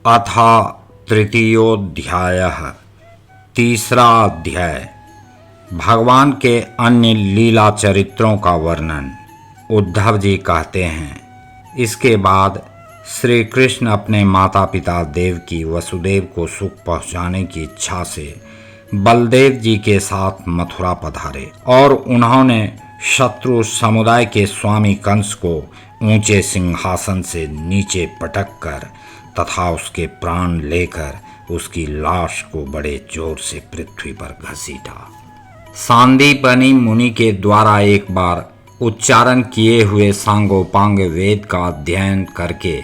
अथ तृतीयोऽध्यायः। तीसरा अध्याय। भगवान के अन्य लीला चरित्रों का वर्णन। उद्धव जी कहते हैं, इसके बाद श्री कृष्ण अपने माता पिता देवकी वसुदेव को सुख पहुँचाने की इच्छा से बलदेव जी के साथ मथुरा पधारे और उन्होंने शत्रु समुदाय के स्वामी कंस को ऊंचे सिंहासन से नीचे पटक कर तथा उसके प्राण लेकर उसकी लाश को बड़े जोर से पृथ्वी पर घसीटा। सांदीपनी मुनि के द्वारा एक बार उच्चारण किए हुए सांगोपांग वेद का अध्ययन करके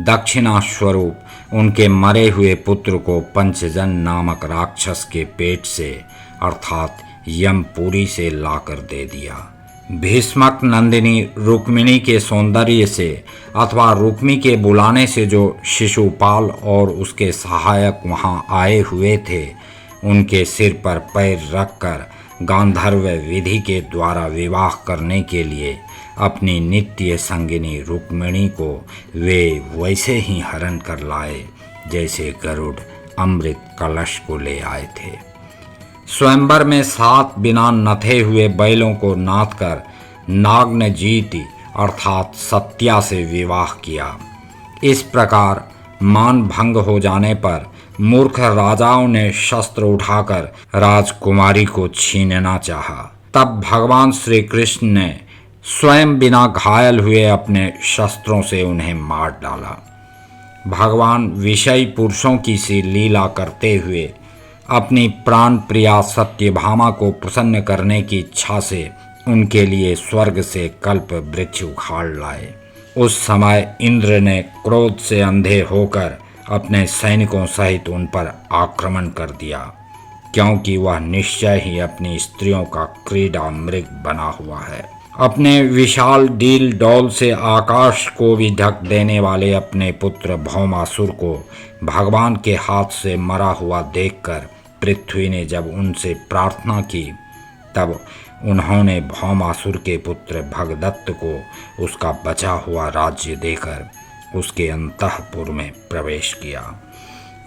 दक्षिणा स्वरूप उनके मरे हुए पुत्र को पंचजन नामक राक्षस के पेट से अर्थात यमपुरी से लाकर दे दिया। भीष्मक नंदिनी रुक्मिणी के सौंदर्य से अथवा रुक्मी के बुलाने से जो शिशुपाल और उसके सहायक वहां आए हुए थे, उनके सिर पर पैर रखकर गांधर्व विधि के द्वारा विवाह करने के लिए अपनी नित्य संगिनी रुक्मिणी को वे वैसे ही हरण कर लाए जैसे गरुड़ अमृत कलश को ले आए थे। स्वयंवर में 7 बिना नथे हुए बैलों को नाथ कर नाग्नजीति अर्थात सत्या से विवाह किया। इस प्रकार मान भंग हो जाने पर मूर्ख राजाओं ने शस्त्र उठाकर राजकुमारी को छीनना चाहा। तब भगवान श्री कृष्ण ने स्वयं बिना घायल हुए अपने शस्त्रों से उन्हें मार डाला। भगवान विषयी पुरुषों की सी लीला करते हुए अपनी प्राण प्रिया सत्यभामा को प्रसन्न करने की इच्छा से उनके लिए स्वर्ग से कल्प वृक्ष उखाड़ लाए। उस समय इंद्र ने क्रोध से अंधे होकर अपने सैनिकों सहित उन पर आक्रमण कर दिया, क्योंकि वह निश्चय ही अपनी स्त्रियों का क्रीड़ा मृग बना हुआ है। अपने विशाल डील डौल से आकाश को भी ढक देने वाले अपने पुत्र भौमासुर को भगवान के हाथ से मरा हुआ देखकर पृथ्वी ने जब उनसे प्रार्थना की, तब उन्होंने भौमासुर के पुत्र भगदत्त को उसका बचा हुआ राज्य देकर उसके अंतःपुर में प्रवेश किया।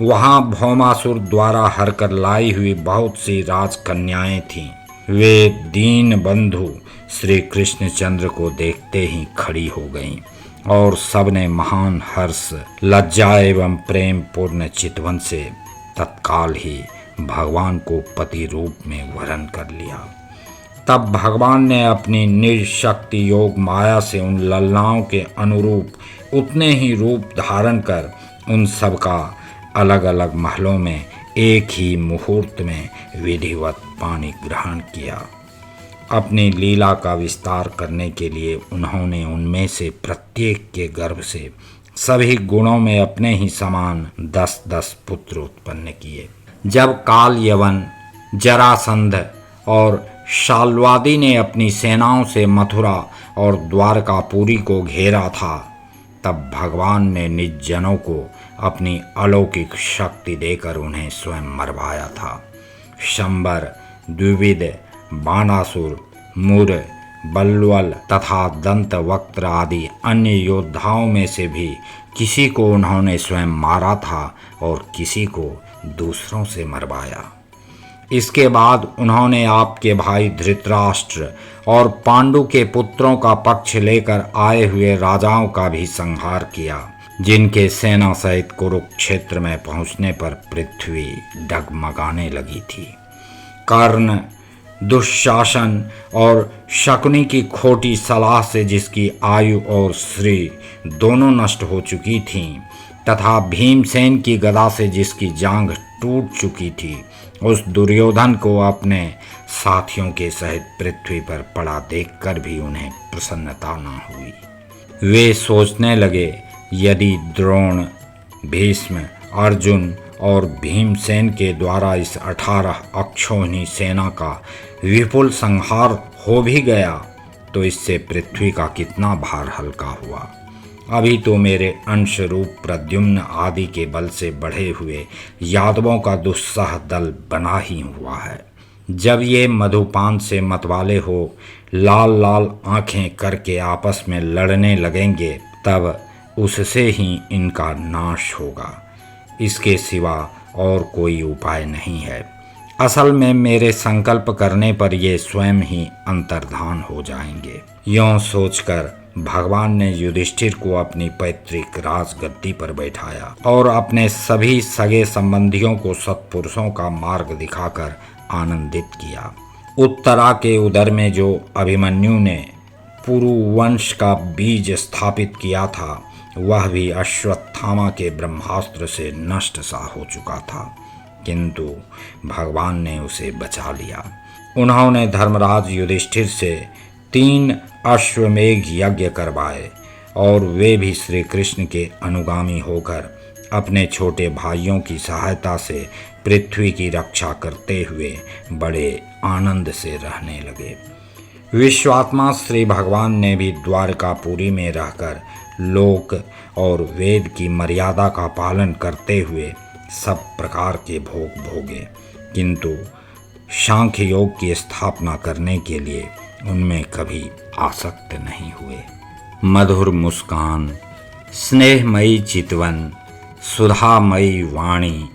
वहाँ भौमासुर द्वारा हर कर लाई हुई बहुत सी राजकन्याएं थीं। वे दीन बंधु श्री कृष्णचंद्र को देखते ही खड़ी हो गईं और सबने महान हर्ष, लज्जा एवं प्रेम पूर्ण चितवन से तत्काल ही भगवान को पति रूप में वरण कर लिया। तब भगवान ने अपनी निजशक्ति योग माया से उन ललनाओं के अनुरूप उतने ही रूप धारण कर उन सब का अलग अलग महलों में एक ही मुहूर्त में विधिवत पानी ग्रहण किया। अपनी लीला का विस्तार करने के लिए उन्होंने उनमें से प्रत्येक के गर्भ से सभी गुणों में अपने ही समान 10-10 पुत्र उत्पन्न किए। जब काल यवन, जरासंध और शाल्वादी ने अपनी सेनाओं से मथुरा और द्वारकापुरी को घेरा था, तब भगवान ने निज जनों को अपनी अलौकिक शक्ति देकर उन्हें स्वयं मरवाया था। शंबर, द्विविद, बाणासुर, मुर, बल्वल तथा दंतवक्त्र आदि अन्य योद्धाओं में से भी किसी को उन्होंने स्वयं मारा था और किसी को दूसरों से मरवाया। इसके बाद उन्होंने आपके भाई धृतराष्ट्र और पांडु के पुत्रों का पक्ष लेकर आए हुए राजाओं का भी संहार किया, जिनके सेना सहित कुरुक्षेत्र में पहुंचने पर पृथ्वी डगमगाने लगी थी। कर्ण, दुशासन और शकुनी की खोटी सलाह से जिसकी आयु और श्री दोनों नष्ट हो चुकी थीं, तथा भीमसेन की गदा से जिसकी जांघ टूट चुकी थी, उस दुर्योधन को अपने साथियों के सहित पृथ्वी पर पड़ा देखकर भी उन्हें प्रसन्नता न हुई। वे सोचने लगे, यदि द्रोण, भीष्म, अर्जुन और भीमसेन के द्वारा इस 18 अक्षौहिणी सेना का विपुल संहार हो भी गया, तो इससे पृथ्वी का कितना भार हल्का हुआ। अभी तो मेरे अंश रूप प्रद्युम्न आदि के बल से बढ़े हुए यादवों का दुस्सह दल बना ही हुआ है। जब ये मधुपान से मतवाले हो लाल लाल आंखें करके आपस में लड़ने लगेंगे, तब उससे ही इनका नाश होगा। इसके सिवा और कोई उपाय नहीं है। असल में मेरे संकल्प करने पर ये स्वयं ही अंतर्धान हो जाएंगे। यूं सोचकर भगवान ने युधिष्ठिर को अपनी पैतृक राजगद्दी पर बैठाया और अपने सभी सगे संबंधियों को सत्पुरुषों का मार्ग दिखाकर आनंदित किया। उत्तरा के उदर में जो अभिमन्यु ने पुरुवंश का बीज स्थापित किया था, वह भी अश्वत्थामा के ब्रह्मास्त्र से नष्ट सा हो चुका था, किंतु भगवान ने उसे बचा लिया। उन्होंने धर्मराज युधिष्ठिर से 3 अश्वमेघ यज्ञ करवाए और वे भी श्री कृष्ण के अनुगामी होकर अपने छोटे भाइयों की सहायता से पृथ्वी की रक्षा करते हुए बड़े आनंद से रहने लगे। विश्वात्मा श्री भगवान ने भी द्वारकापुरी में रहकर लोक और वेद की मर्यादा का पालन करते हुए सब प्रकार के भोग भोगे, किंतु सांख्य योग की स्थापना करने के लिए उनमें कभी आसक्त नहीं हुए। मधुर मुस्कान, स्नेहमयी चितवन, सुधामयी वाणी,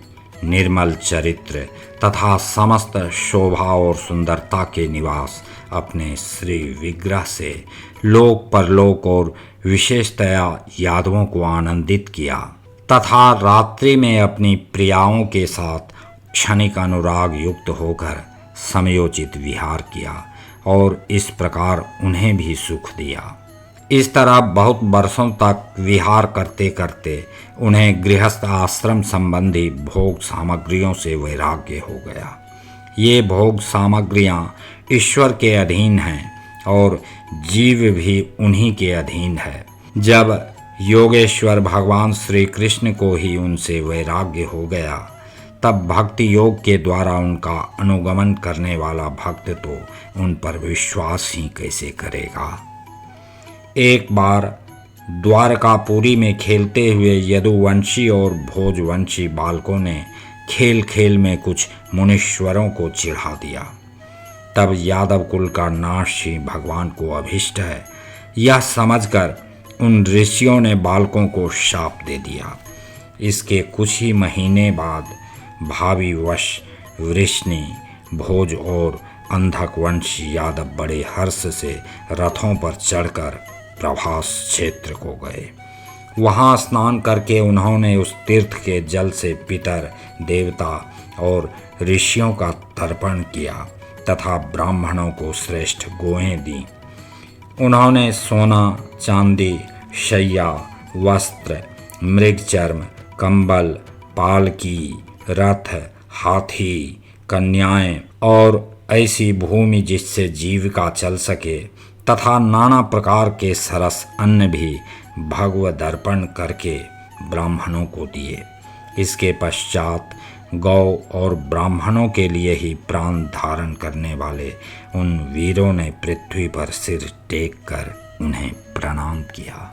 निर्मल चरित्र तथा समस्त शोभा और सुंदरता के निवास अपने श्री विग्रह से लोक परलोक और विशेषतया यादवों को आनंदित किया तथा रात्रि में अपनी प्रियाओं के साथ क्षणिक अनुराग युक्त होकर समयोचित विहार किया और इस प्रकार उन्हें भी सुख दिया। इस तरह बहुत वर्षों तक विहार करते करते उन्हें गृहस्थ आश्रम संबंधी भोग सामग्रियों से वैराग्य हो गया। ये भोग सामग्रियां ईश्वर के अधीन हैं और जीव भी उन्हीं के अधीन है। जब योगेश्वर भगवान श्री कृष्ण को ही उनसे वैराग्य हो गया, तब भक्ति योग के द्वारा उनका अनुगमन करने वाला भक्त तो उन पर विश्वास ही कैसे करेगा। एक बार द्वारकापुरी में खेलते हुए यदुवंशी और भोजवंशी बालकों ने खेल खेल में कुछ मुनीश्वरों को चिढ़ा दिया। तब यादव कुल का नाश ही भगवान को अभिष्ट है, यह समझकर उन ऋषियों ने बालकों को शाप दे दिया। इसके कुछ ही महीने बाद भाविवश वृष्णि, भोज और अंधकवंशी यादव बड़े हर्ष से रथों पर चढ़कर प्रभास क्षेत्र को गए। वहाँ स्नान करके उन्होंने उस तीर्थ के जल से पितर, देवता और ऋषियों का तर्पण किया तथा ब्राह्मणों को श्रेष्ठ गोएं दी। उन्होंने सोना, चांदी, शैया, वस्त्र, मृगचर्म, कंबल, पालकी, रथ, हाथी, कन्याएं और ऐसी भूमि जिससे जीविका चल सके तथा नाना प्रकार के सरस अन्न भी भगवद अर्पण करके ब्राह्मणों को दिए। इसके पश्चात गौ और ब्राह्मणों के लिए ही प्राण धारण करने वाले उन वीरों ने पृथ्वी पर सिर टेक कर उन्हें प्रणाम किया।